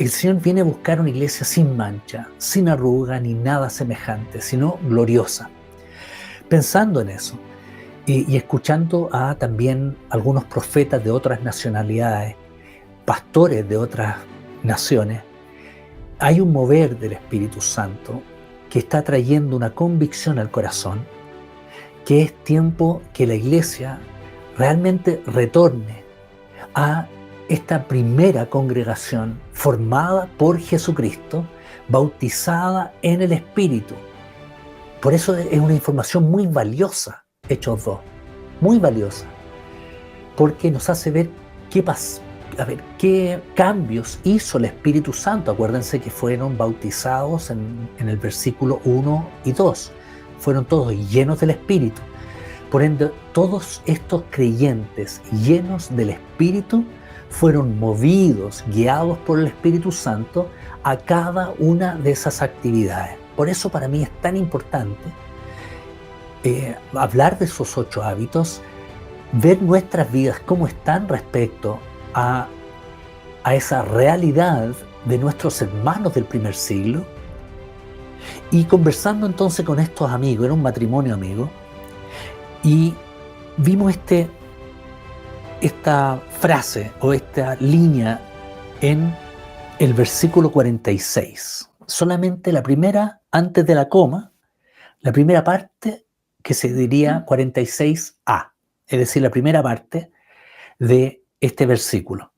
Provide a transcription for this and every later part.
el Señor viene a buscar una iglesia sin mancha, sin arruga ni nada semejante, sino gloriosa. Pensando en eso y escuchando a también algunos profetas de otras nacionalidades, pastores de otras naciones, hay un mover del Espíritu Santo que está trayendo una convicción al corazón, que es tiempo que la iglesia realmente retorne a esta primera congregación formada por Jesucristo, bautizada en el Espíritu. Por eso es una información muy valiosa, Hechos 2, muy valiosa, porque nos hace ver qué cambios hizo el Espíritu Santo. Acuérdense que fueron bautizados en el versículo 1 y 2, fueron todos llenos del Espíritu. Por ende, todos estos creyentes llenos del Espíritu fueron movidos, guiados por el Espíritu Santo a cada una de esas actividades. Por eso para mí es tan importante hablar de esos 8 hábitos, ver nuestras vidas cómo están respecto a esa realidad de nuestros hermanos del primer siglo. Y conversando entonces con estos amigos, era un matrimonio amigo, y vimos esta frase o esta línea en el versículo 46. Solamente la primera, antes de la coma, la primera parte que se diría 46a, es decir, la primera parte de este versículo,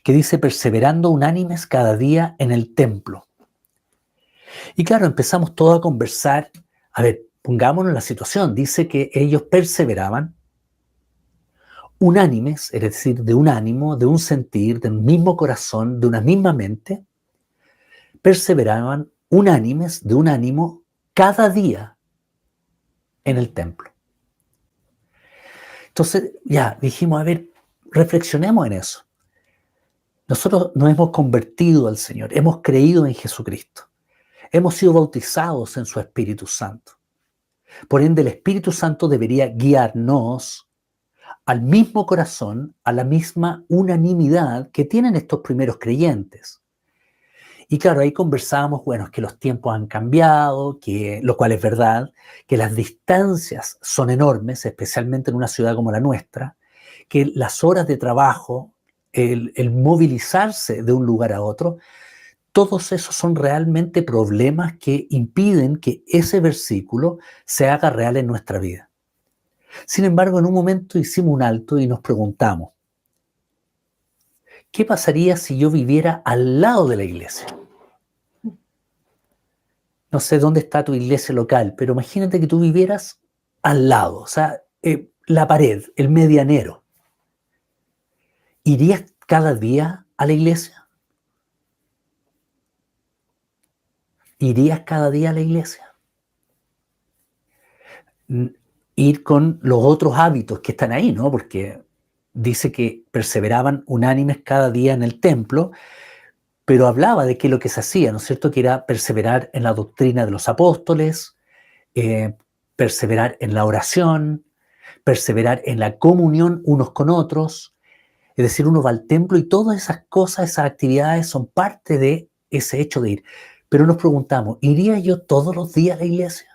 que dice: perseverando unánimes cada día en el templo. Y claro, empezamos todos a conversar. A ver, pongámonos en la situación. Dice que ellos perseveraban unánimes, es decir, de un ánimo, de un sentir, de un mismo corazón, de una misma mente. Perseveraban unánimes, de un ánimo, cada día en el templo. Entonces, ya dijimos, a ver, reflexionemos en eso. Nosotros nos hemos convertido al Señor, hemos creído en Jesucristo, hemos sido bautizados en su Espíritu Santo. Por ende, el Espíritu Santo debería guiarnos al mismo corazón, a la misma unanimidad que tienen estos primeros creyentes. Y claro, ahí conversábamos, bueno, que los tiempos han cambiado, lo cual es verdad, que las distancias son enormes, especialmente en una ciudad como la nuestra, que las horas de trabajo, el movilizarse de un lugar a otro, todos esos son realmente problemas que impiden que ese versículo se haga real en nuestra vida. Sin embargo, en un momento hicimos un alto y nos preguntamos, ¿qué pasaría si yo viviera al lado de la iglesia? No sé dónde está tu iglesia local, pero imagínate que tú vivieras al lado, o sea, la pared, el medianero. ¿Irías cada día a la iglesia? ¿Irías cada día a la iglesia? Ir con los otros hábitos que están ahí, ¿no? Porque dice que perseveraban unánimes cada día en el templo, pero hablaba de qué es lo que se hacía, ¿no es cierto? Que era perseverar en la doctrina de los apóstoles, perseverar en la oración, perseverar en la comunión unos con otros. Es decir, uno va al templo y todas esas cosas, esas actividades son parte de ese hecho de ir. Pero nos preguntamos, ¿iría yo todos los días a la iglesia?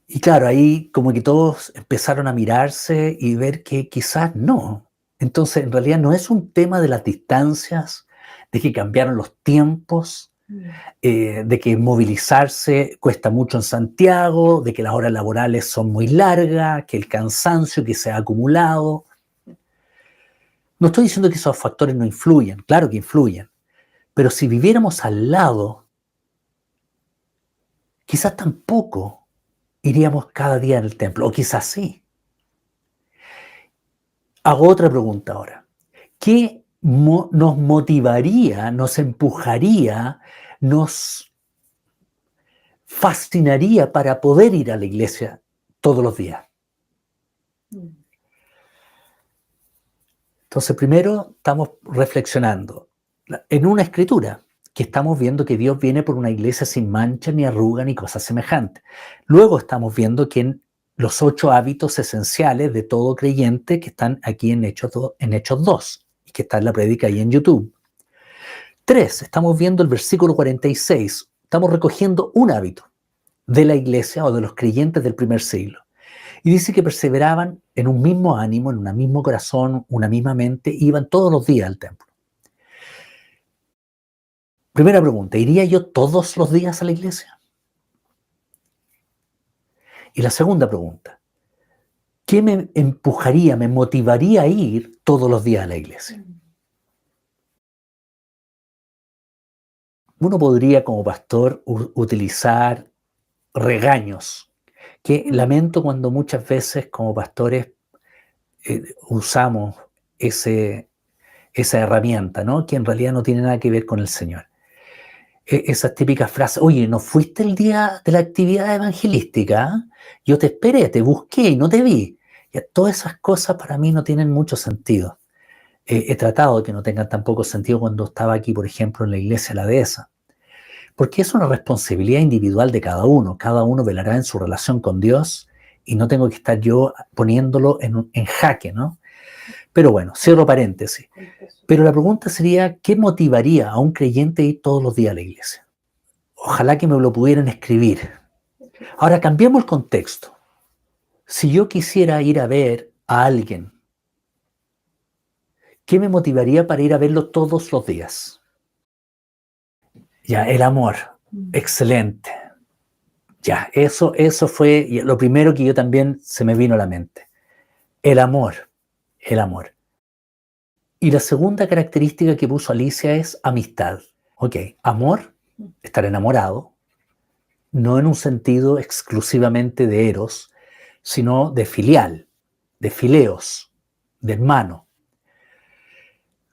Y claro, ahí como que todos empezaron a mirarse y ver que quizás no. Entonces, en realidad no es un tema de las distancias, de que cambiaron los tiempos, de que movilizarse cuesta mucho en Santiago, de que las horas laborales son muy largas, que el cansancio que se ha acumulado. No estoy diciendo que esos factores no influyen, claro que influyen, pero si viviéramos al lado, quizás tampoco iríamos cada día en el templo, o quizás sí. Hago otra pregunta ahora. ¿Qué nos motivaría, nos empujaría, nos fascinaría para poder ir a la iglesia todos los días? Entonces, primero estamos reflexionando en una escritura, que estamos viendo que Dios viene por una iglesia sin mancha, ni arruga, ni cosas semejantes. Luego estamos viendo que en los 8 hábitos esenciales de todo creyente que están aquí en Hechos 2. que está en la prédica ahí en YouTube. 3, estamos viendo el versículo 46. Estamos recogiendo un hábito de la iglesia o de los creyentes del primer siglo. Y dice que perseveraban en un mismo ánimo, en un mismo corazón, una misma mente, e iban todos los días al templo. Primera pregunta, ¿iría yo todos los días a la iglesia? Y la segunda pregunta, ¿qué me empujaría, me motivaría a ir todos los días a la iglesia? Uno podría como pastor utilizar regaños, que lamento cuando muchas veces como pastores usamos esa herramienta, ¿no? Que en realidad no tiene nada que ver con el Señor. Esas típicas frases, oye, ¿no fuiste el día de la actividad evangelística? Yo te esperé, te busqué y no te vi. Ya, todas esas cosas para mí no tienen mucho sentido. He tratado de que no tengan tampoco sentido cuando estaba aquí, por ejemplo, en la iglesia La Dehesa. Porque es una responsabilidad individual de cada uno. Cada uno velará en su relación con Dios y no tengo que estar yo poniéndolo en jaque, ¿no? Pero bueno, cierro paréntesis. Pero la pregunta sería, ¿qué motivaría a un creyente a ir todos los días a la iglesia? Ojalá que me lo pudieran escribir. Ahora, cambiemos el contexto. Si yo quisiera ir a ver a alguien, ¿qué me motivaría para ir a verlo todos los días? Ya, el amor. Excelente. Ya, eso fue lo primero que yo también se me vino a la mente. El amor. El amor. Y la segunda característica que puso Alicia es amistad. Ok, amor, estar enamorado, no en un sentido exclusivamente de eros, sino de filial, de fileos, de hermano.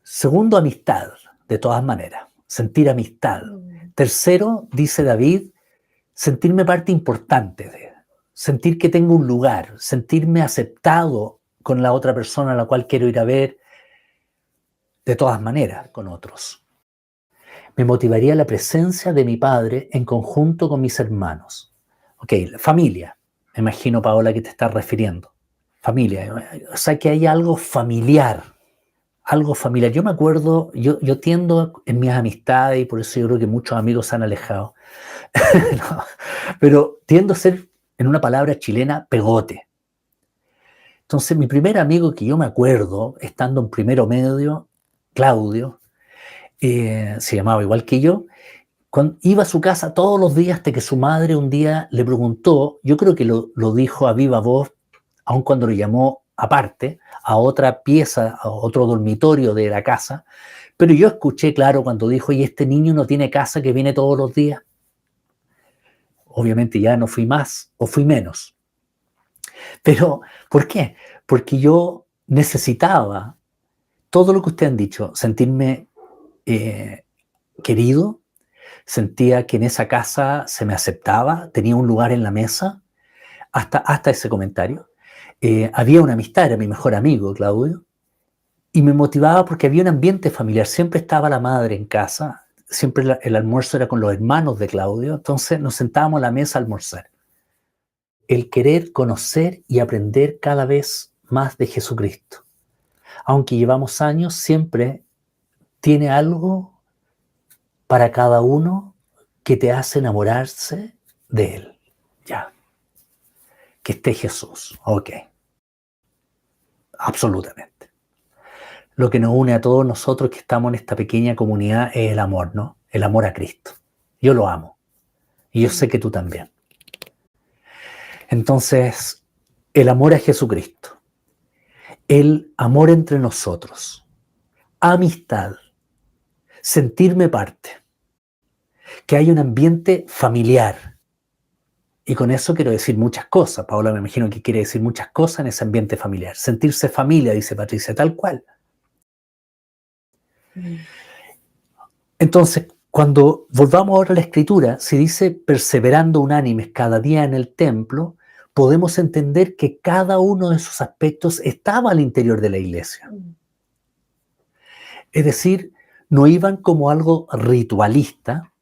Segundo, amistad, de todas maneras, sentir amistad. Tercero, dice David, sentirme parte importante, sentir que tengo un lugar, sentirme aceptado con la otra persona a la cual quiero ir a ver, de todas maneras, con otros. Me motivaría la presencia de mi padre en conjunto con mis hermanos. Ok, familia. Me imagino, Paola, que te estás refiriendo. Familia. O sea, que hay algo familiar. Algo familiar. Yo me acuerdo, yo tiendo en mis amistades, y por eso yo creo que muchos amigos se han alejado, no, pero tiendo a ser, en una palabra chilena, pegote. Entonces, mi primer amigo que yo me acuerdo, estando en primero medio, Claudio, se llamaba igual que yo, iba a su casa todos los días hasta que su madre un día le preguntó, yo creo que lo dijo a viva voz, aun cuando lo llamó aparte, a otra pieza, a otro dormitorio de la casa, pero yo escuché claro cuando dijo, y este niño no tiene casa que viene todos los días. Obviamente ya no fui más o fui menos. Pero, ¿por qué? Porque yo necesitaba todo lo que ustedes han dicho, sentirme querido, sentía que en esa casa se me aceptaba, tenía un lugar en la mesa, hasta ese comentario. Había una amistad, era mi mejor amigo, Claudio, y me motivaba porque había un ambiente familiar, siempre estaba la madre en casa, siempre el almuerzo era con los hermanos de Claudio, entonces nos sentábamos a la mesa a almorzar. El querer conocer y aprender cada vez más de Jesucristo. Aunque llevamos años, siempre tiene algo para cada uno que te hace enamorarse de Él. Ya. Que esté Jesús. Ok. Absolutamente. Lo que nos une a todos nosotros que estamos en esta pequeña comunidad es el amor, ¿no? El amor a Cristo. Yo lo amo. Y yo sé que tú también. Entonces, el amor a Jesucristo. El amor entre nosotros. Amistad. Sentirme parte. Que haya un ambiente familiar. Y con eso quiero decir muchas cosas. Paola me imagino que quiere decir muchas cosas en ese ambiente familiar. Sentirse familia, dice Patricia, tal cual. Entonces, cuando volvamos ahora a la Escritura, si dice perseverando unánimes cada día en el templo, podemos entender que cada uno de esos aspectos estaba al interior de la iglesia. Es decir, no iban como algo ritualista,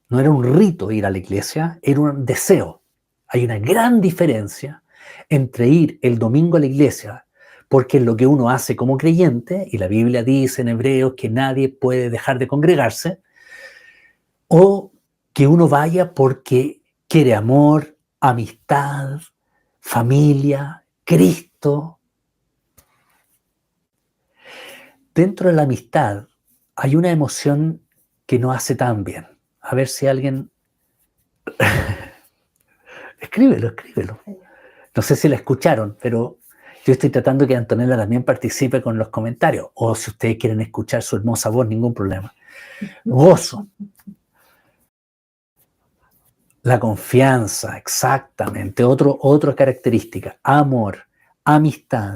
no era un rito ir a la iglesia, era un deseo. Hay una gran diferencia entre ir el domingo a la iglesia porque es lo que uno hace como creyente, y la Biblia dice en Hebreos que nadie puede dejar de congregarse, o que uno vaya porque quiere amor, amistad, familia, Cristo. Dentro de la amistad hay una emoción que no hace tan bien. A ver si alguien... Escríbelo. No sé si la escucharon, pero yo estoy tratando que Antonella también participe con los comentarios. O si ustedes quieren escuchar su hermosa voz, ningún problema. Gozo. La confianza, exactamente. Otra característica. Amor, amistad,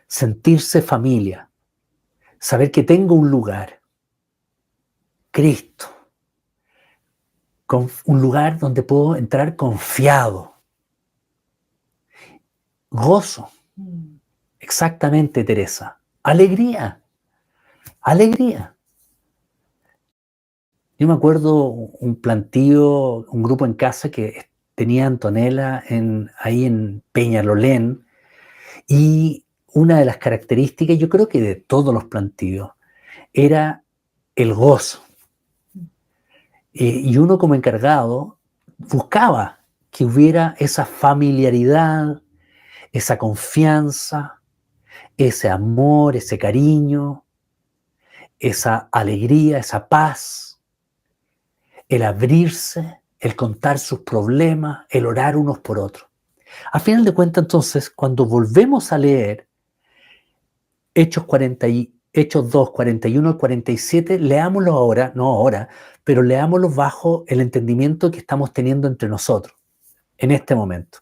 sentirse familia, saber que tengo un lugar. Cristo. Un lugar donde puedo entrar confiado. Gozo. Exactamente, Teresa. Alegría. Yo me acuerdo un plantío, un grupo en casa que tenía Antonella ahí en Peñalolén, y una de las características, yo creo que de todos los plantíos, era el gozo. Y uno como encargado buscaba que hubiera esa familiaridad, esa confianza, ese amor, ese cariño, esa alegría, esa paz, el abrirse, el contar sus problemas, el orar unos por otros. A final de cuentas, entonces, cuando volvemos a leer Hechos 2, 41 al 47, leámoslo ahora, no ahora, pero leámoslo bajo el entendimiento que estamos teniendo entre nosotros, en este momento.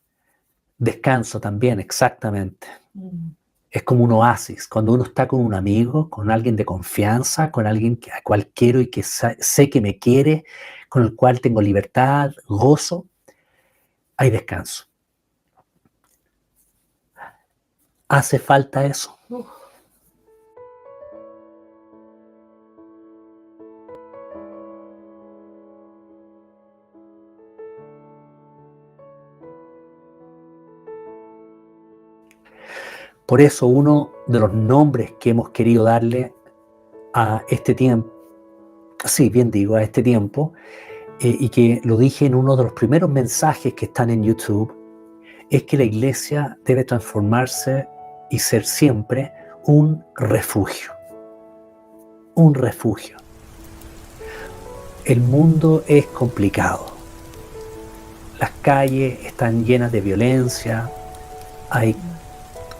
Descanso también, exactamente. Es como un oasis, cuando uno está con un amigo, con alguien de confianza, con alguien a cual quiero y que sé que me quiere, con el cual tengo libertad, gozo, hay descanso. ¿Hace falta eso? Por eso uno de los nombres que hemos querido darle a este tiempo, sí, bien digo, a este tiempo, y que lo dije en uno de los primeros mensajes que están en YouTube, es que la iglesia debe transformarse y ser siempre un refugio. Un refugio. El mundo es complicado. Las calles están llenas de violencia, hay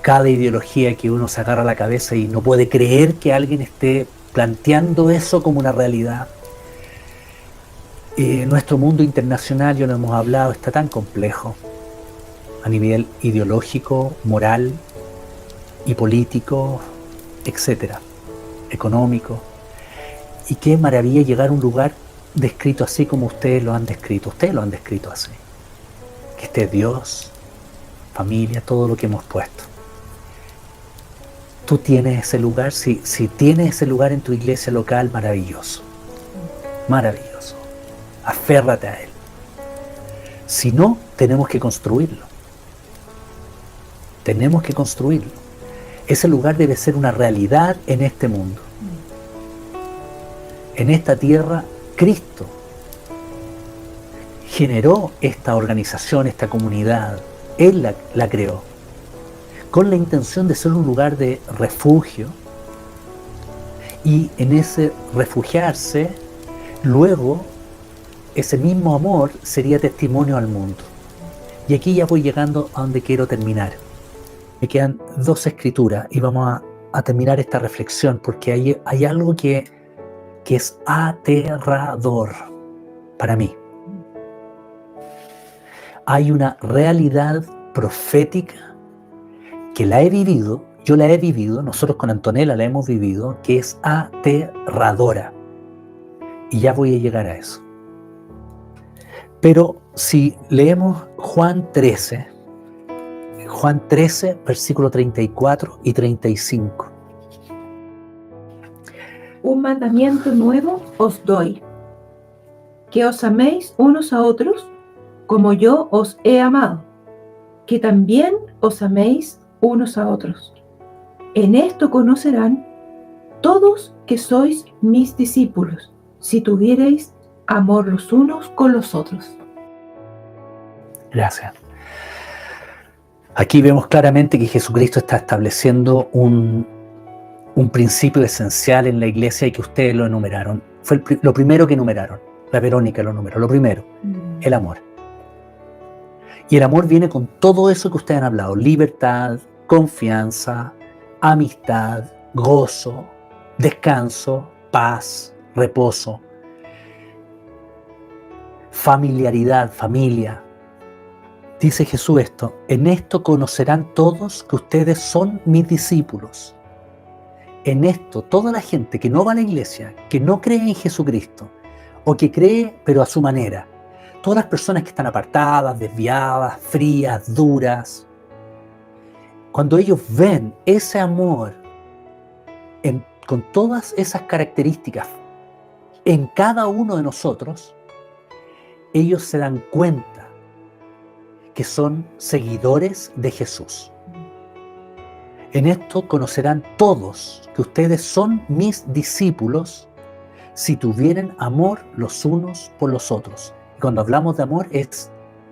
cada ideología que uno se agarra a la cabeza y no puede creer que alguien esté planteando eso como una realidad. Nuestro mundo internacional, ya lo hemos hablado, está tan complejo a nivel ideológico, moral y político, etcétera, económico. Y qué maravilla llegar a un lugar descrito así como ustedes lo han descrito. Ustedes lo han descrito así. Que esté Dios, familia, todo lo que hemos puesto. Tú tienes ese lugar, si tienes ese lugar en tu iglesia local, maravilloso. Maravilloso. Aférrate a él. Si no, tenemos que construirlo. Tenemos que construirlo. Ese lugar debe ser una realidad en este mundo. En esta tierra, Cristo generó esta organización, esta comunidad. Él la creó, con la intención de ser un lugar de refugio, y en ese refugiarse, luego ese mismo amor sería testimonio al mundo. Y aquí ya voy llegando a donde quiero terminar. Me quedan 2 escrituras y vamos a terminar esta reflexión, porque hay algo que es aterrador para mí. Hay una realidad profética que la he vivido, yo la he vivido, nosotros con Antonella la hemos vivido, que es aterradora. Y ya voy a llegar a eso. Pero si leemos Juan 13, versículo 34 y 35. Un mandamiento nuevo os doy, que os améis unos a otros como yo os he amado, que también os améis unos a otros. En esto conocerán todos que sois mis discípulos, si tuviereis amor los unos con los otros. Gracias. Aquí vemos claramente que Jesucristo está estableciendo un principio esencial en la iglesia y que ustedes lo enumeraron. Fue lo primero que enumeraron. La Verónica lo numeró. Lo primero, el amor. Y el amor viene con todo eso que ustedes han hablado. Libertad, confianza, amistad, gozo, descanso, paz, reposo, familiaridad, familia. Dice Jesús esto: en esto conocerán todos que ustedes son mis discípulos. En esto, toda la gente que no va a la iglesia, que no cree en Jesucristo, o que cree pero a su manera, todas las personas que están apartadas, desviadas, frías, duras, cuando ellos ven ese amor con todas esas características en cada uno de nosotros, ellos se dan cuenta que son seguidores de Jesús. En esto conocerán todos que ustedes son mis discípulos si tuvieren amor los unos por los otros. Y cuando hablamos de amor es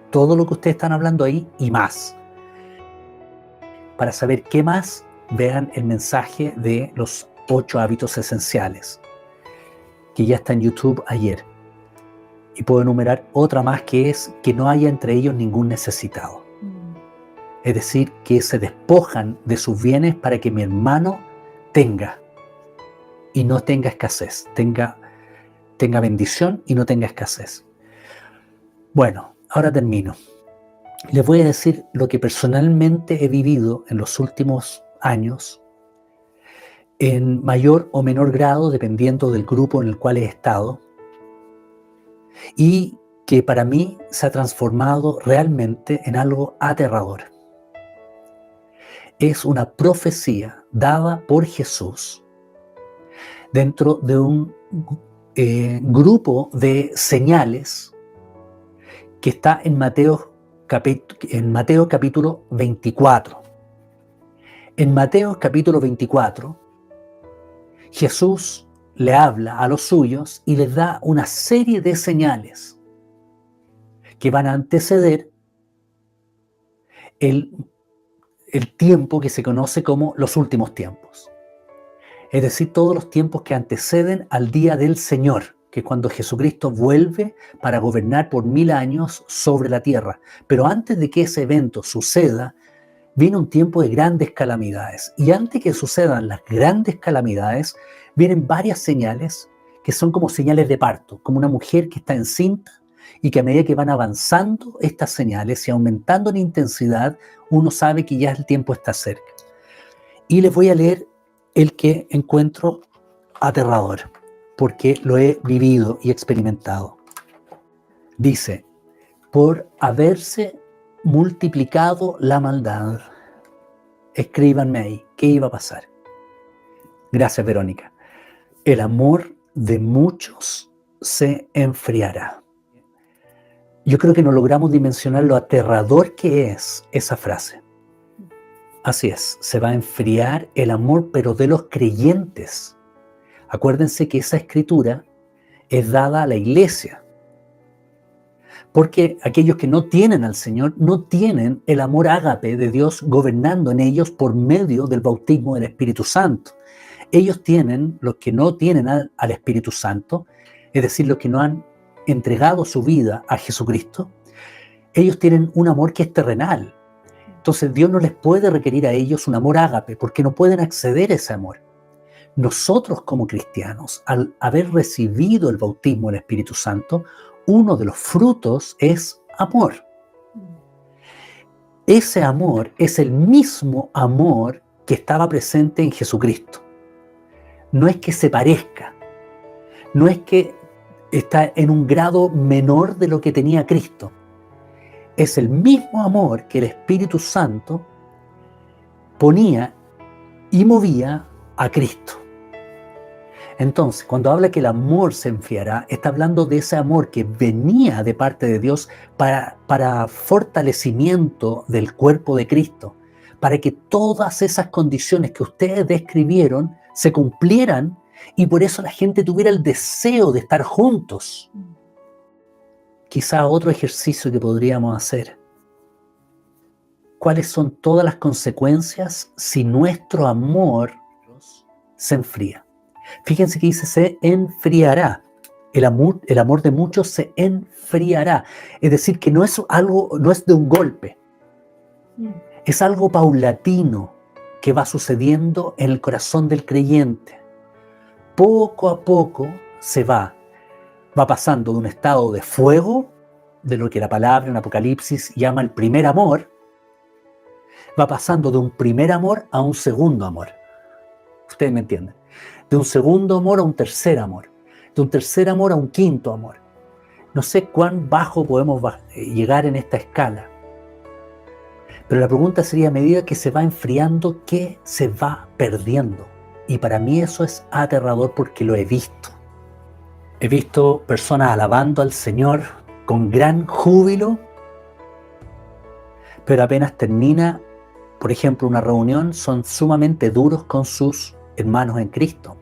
todo lo que ustedes están hablando ahí y más. Para saber qué más, vean el mensaje de los 8 hábitos esenciales, que ya está en YouTube ayer. Y puedo enumerar otra más, que es que no haya entre ellos ningún necesitado. Es decir, que se despojan de sus bienes para que mi hermano tenga y no tenga escasez, tenga bendición y no tenga escasez. Bueno, ahora termino. Les voy a decir lo que personalmente he vivido en los últimos años, en mayor o menor grado, dependiendo del grupo en el cual he estado, y que para mí se ha transformado realmente en algo aterrador. Es una profecía dada por Jesús dentro de un grupo de señales que está en Mateo capítulo 24. En Mateo capítulo 24, Jesús le habla a los suyos y les da una serie de señales que van a anteceder el tiempo que se conoce como los últimos tiempos. Es decir, todos los tiempos que anteceden al día del Señor, que es cuando Jesucristo vuelve para gobernar por 1000 años sobre la tierra. Pero antes de que ese evento suceda, viene un tiempo de grandes calamidades. Y antes que sucedan las grandes calamidades, vienen varias señales que son como señales de parto, como una mujer que está encinta y que a medida que van avanzando estas señales y aumentando en intensidad, uno sabe que ya el tiempo está cerca. Y les voy a leer el que encuentro aterrador, porque lo he vivido y experimentado. Dice: por haberse multiplicado la maldad. Escríbanme ahí, ¿qué iba a pasar? Gracias, Verónica. El amor de muchos se enfriará. Yo creo que no logramos dimensionar lo aterrador que es esa frase. Así es, se va a enfriar el amor, pero de los creyentes. Acuérdense que esa escritura es dada a la iglesia, porque aquellos que no tienen al Señor no tienen el amor ágape de Dios gobernando en ellos por medio del bautismo del Espíritu Santo. Ellos tienen, los que no tienen al Espíritu Santo, es decir, los que no han entregado su vida a Jesucristo, ellos tienen un amor que es terrenal. Entonces Dios no les puede requerir a ellos un amor ágape, porque no pueden acceder a ese amor. Nosotros como cristianos, al haber recibido el bautismo del Espíritu Santo, uno de los frutos es amor. Ese amor es el mismo amor que estaba presente en Jesucristo. No es que se parezca, no es que está en un grado menor de lo que tenía Cristo. Es el mismo amor que el Espíritu Santo ponía y movía a Cristo. Entonces, cuando habla que el amor se enfriará, está hablando de ese amor que venía de parte de Dios para fortalecimiento del cuerpo de Cristo, para que todas esas condiciones que ustedes describieron se cumplieran y por eso la gente tuviera el deseo de estar juntos. Quizá otro ejercicio que podríamos hacer. ¿Cuáles son todas las consecuencias si nuestro amor se enfría? Fíjense que dice se enfriará. El amor de muchos se enfriará. Es decir, que no es de un golpe. Es algo paulatino que va sucediendo en el corazón del creyente. Poco a poco se va pasando de un estado de fuego, de lo que la palabra en Apocalipsis llama el primer amor, va pasando de un primer amor a un segundo amor. Ustedes me entienden. De un segundo amor a un tercer amor. De un tercer amor a un quinto amor. No sé cuán bajo podemos llegar en esta escala. Pero la pregunta sería, a medida que se va enfriando, ¿qué se va perdiendo? Y para mí eso es aterrador porque lo he visto. He visto personas alabando al Señor con gran júbilo, pero apenas termina, por ejemplo, una reunión, son sumamente duros con sus hermanos en Cristo.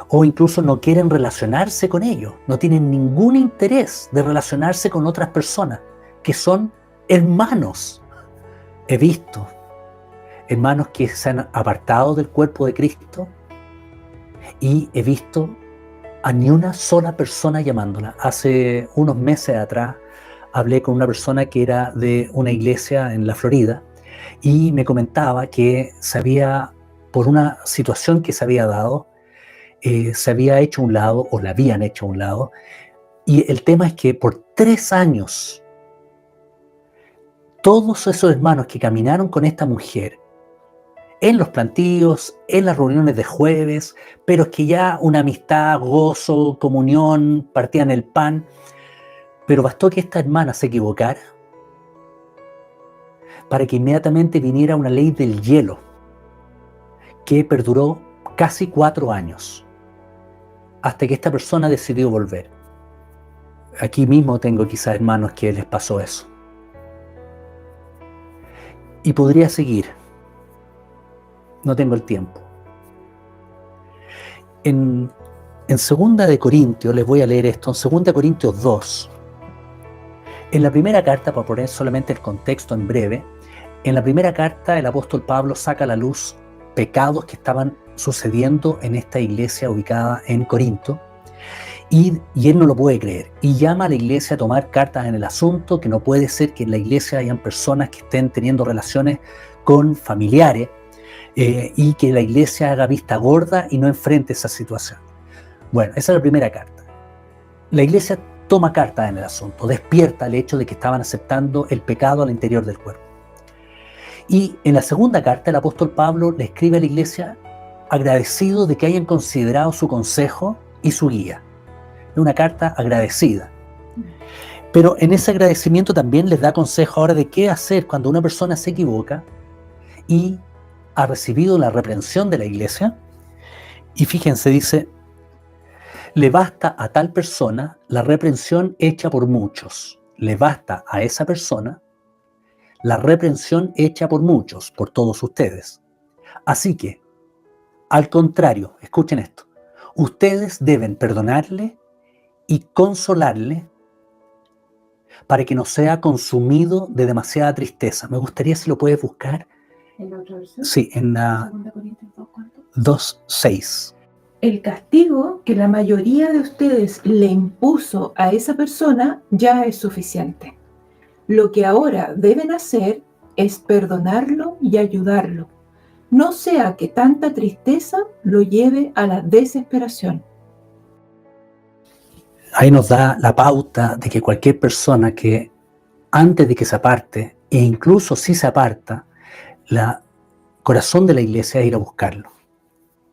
O incluso no quieren relacionarse con ellos, no tienen ningún interés de relacionarse con otras personas, que son hermanos. He visto hermanos que se han apartado del cuerpo de Cristo y he visto a ni una sola persona llamándola. Hace unos meses atrás hablé con una persona que era de una iglesia en la Florida y me comentaba que por una situación que se había dado, se había hecho a un lado, o la habían hecho a un lado, y el tema es que por 3 años, todos esos hermanos que caminaron con esta mujer, en los plantíos, en las reuniones de jueves, pero es que ya una amistad, gozo, comunión, partían el pan, pero bastó que esta hermana se equivocara para que inmediatamente viniera una ley del hielo que perduró casi 4 años, hasta que esta persona decidió volver. Aquí mismo tengo quizás hermanos que les pasó eso. Y podría seguir. No tengo el tiempo. En 2 de Corintios, les voy a leer esto, en 2 de Corintios 2, en la primera carta, para poner solamente el contexto en breve, en la primera carta el apóstol Pablo saca a la luz pecados que estaban sucediendo en esta iglesia ubicada en Corinto, y él no lo puede creer, y llama a la iglesia a tomar cartas en el asunto, que no puede ser que en la iglesia hayan personas que estén teniendo relaciones con familiares, y que la iglesia haga vista gorda y no enfrente esa situación. Bueno, esa es la primera carta. La iglesia toma cartas en el asunto, despierta el hecho de que estaban aceptando el pecado al interior del cuerpo. Y en la segunda carta el apóstol Pablo le escribe a la iglesia agradecido de que hayan considerado su consejo y su guía. Es una carta agradecida. Pero en ese agradecimiento también les da consejo ahora de qué hacer cuando una persona se equivoca y ha recibido la reprensión de la iglesia. Y fíjense, dice, le basta a tal persona la reprensión hecha por muchos. Le basta a esa persona la reprensión hecha por muchos, por todos ustedes. Así que, al contrario, escuchen esto, ustedes deben perdonarle y consolarle para que no sea consumido de demasiada tristeza. Me gustaría si lo puedes buscar. ¿En la otra versión? Sí, en la 2 Corintios 2, ¿cuánto? 2:6. El castigo que la mayoría de ustedes le impuso a esa persona ya es suficiente. Lo que ahora deben hacer es perdonarlo y ayudarlo. No sea que tanta tristeza lo lleve a la desesperación. Ahí nos da la pauta de que cualquier persona que antes de que se aparte, e incluso si se aparta, el corazón de la iglesia es ir a buscarlo,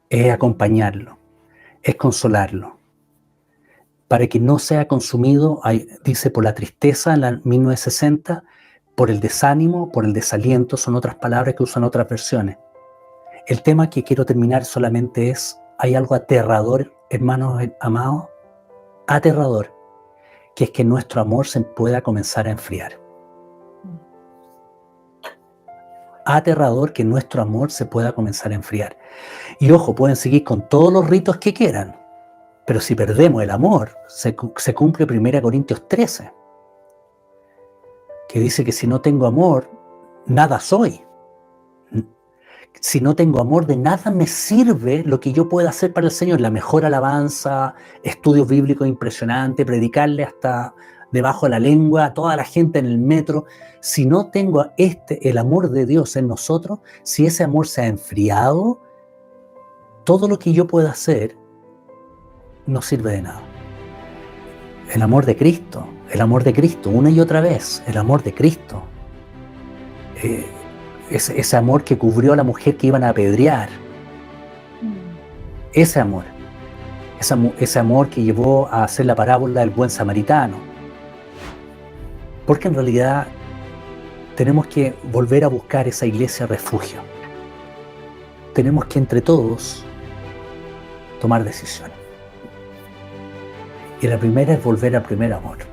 es acompañarlo, es consolarlo, para que no sea consumido, dice, por la tristeza en la 1960, por el desánimo, por el desaliento, son otras palabras que usan otras versiones. El tema que quiero terminar solamente es, hay algo aterrador, hermanos amados, aterrador, que es que nuestro amor se pueda comenzar a enfriar. aterrador que nuestro amor se pueda comenzar a enfriar. Y ojo, pueden seguir con todos los ritos que quieran, pero si perdemos el amor, se cumple 1 Corintios 13, que dice que si no tengo amor, nada soy. Si no tengo amor, de nada me sirve lo que yo pueda hacer para el Señor. La mejor alabanza, estudios bíblicos impresionantes, predicarle hasta debajo de la lengua a toda la gente en el metro. Si no tengo el amor de Dios en nosotros, si ese amor se ha enfriado, todo lo que yo pueda hacer no sirve de nada. El amor de Cristo, una y otra vez, el amor de Cristo. Ese amor que cubrió a la mujer que iban a apedrear. Ese amor que llevó a hacer la parábola del buen samaritano. Porque en realidad tenemos que volver a buscar esa iglesia refugio. Tenemos que entre todos tomar decisiones. Y la primera es volver al primer amor.